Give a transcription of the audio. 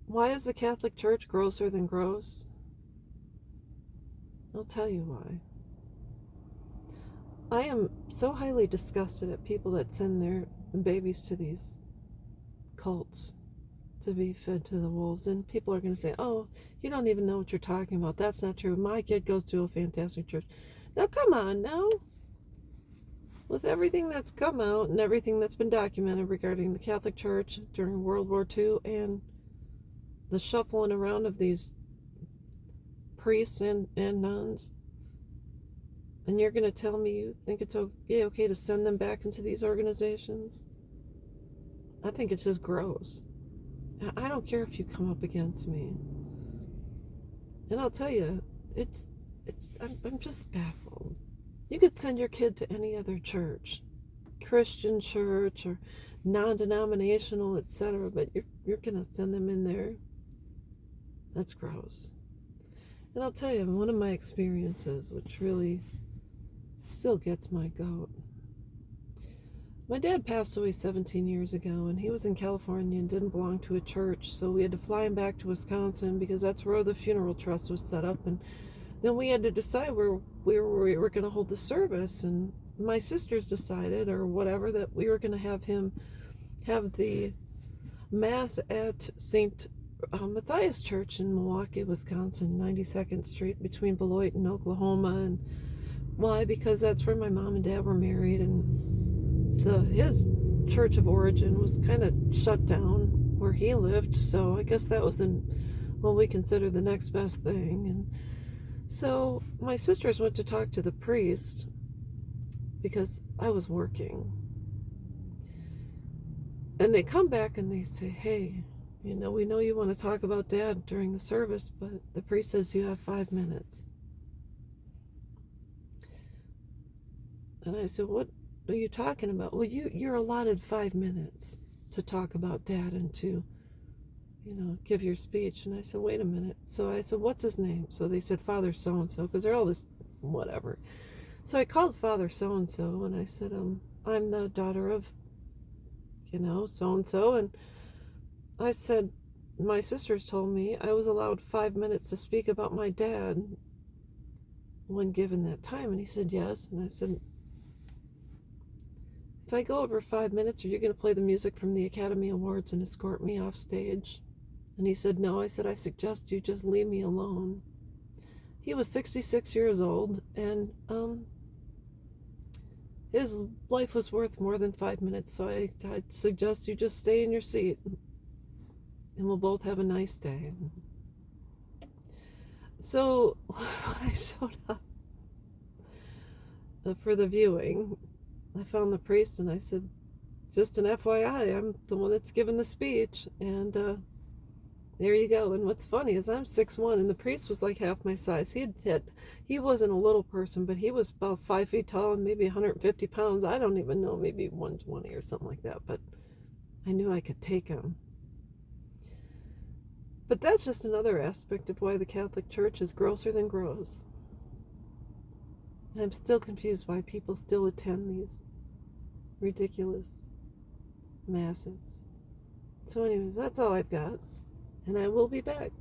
Why is the Catholic Church grosser than gross? I'll tell you why. I am so highly disgusted at people that send their babies to these cults to be fed to the wolves. And people are going to say, oh, you don't even know what you're talking about. That's not true. My kid goes to a fantastic church. Now, come on now. With everything that's come out and everything that's been documented regarding the Catholic Church during World War II and the shuffling around of these priests and nuns, and you're going to tell me you think it's okay to send them back into these organizations? I think it's just gross. I don't care if you come up against me. And I'll tell you, I'm just baffled. You could send your kid to any other church, Christian church or non-denominational, etc., but you're going to send them in there? That's gross. And I'll tell you, one of my experiences, which really still gets my goat. My dad passed away 17 years ago, and he was in California and didn't belong to a church, so we had to fly him back to Wisconsin because that's where the funeral trust was set up. And then we had to decide where we were going to hold the service, and my sisters decided, or whatever, that we were going to have him have the Mass at St. Matthias Church in Milwaukee, Wisconsin, 92nd Street between Beloit and Oklahoma. And why? Because that's where my mom and dad were married, and his church of origin was kind of shut down where he lived, so I guess that was what we consider the next best thing. And so my sisters went to talk to the priest because I was working, and they come back and they say, hey, we know you want to talk about Dad during the service, but the priest says you have 5 minutes. And I said, what are you talking about? Well, you're allotted 5 minutes to talk about Dad and to, give your speech. And I said, wait a minute. So I said, what's his name? So they said, Father so-and-so, because they're all this whatever. So I called Father so-and-so, and I said, I'm the daughter of, so-and-so. And I said, my sisters told me I was allowed 5 minutes to speak about my dad when given that time. And he said, yes. And I said, if I go over 5 minutes, are you going to play the music from the Academy Awards and escort me off stage? And he said, no. I said, I suggest you just leave me alone. He was 66 years old, and his life was worth more than 5 minutes, so I suggest you just stay in your seat, and we'll both have a nice day. So when I showed up for the viewing, I found the priest, and I said, just an FYI, I'm the one that's giving the speech, and there you go. And what's funny is I'm 6'1", and the priest was like half my size. He wasn't a little person, but he was about 5 feet tall and maybe 150 pounds. I don't even know, maybe 120 or something like that, but I knew I could take him. But that's just another aspect of why the Catholic Church is grosser than gross. I'm still confused why people still attend these ridiculous masses. So anyways, that's all I've got, and I will be back.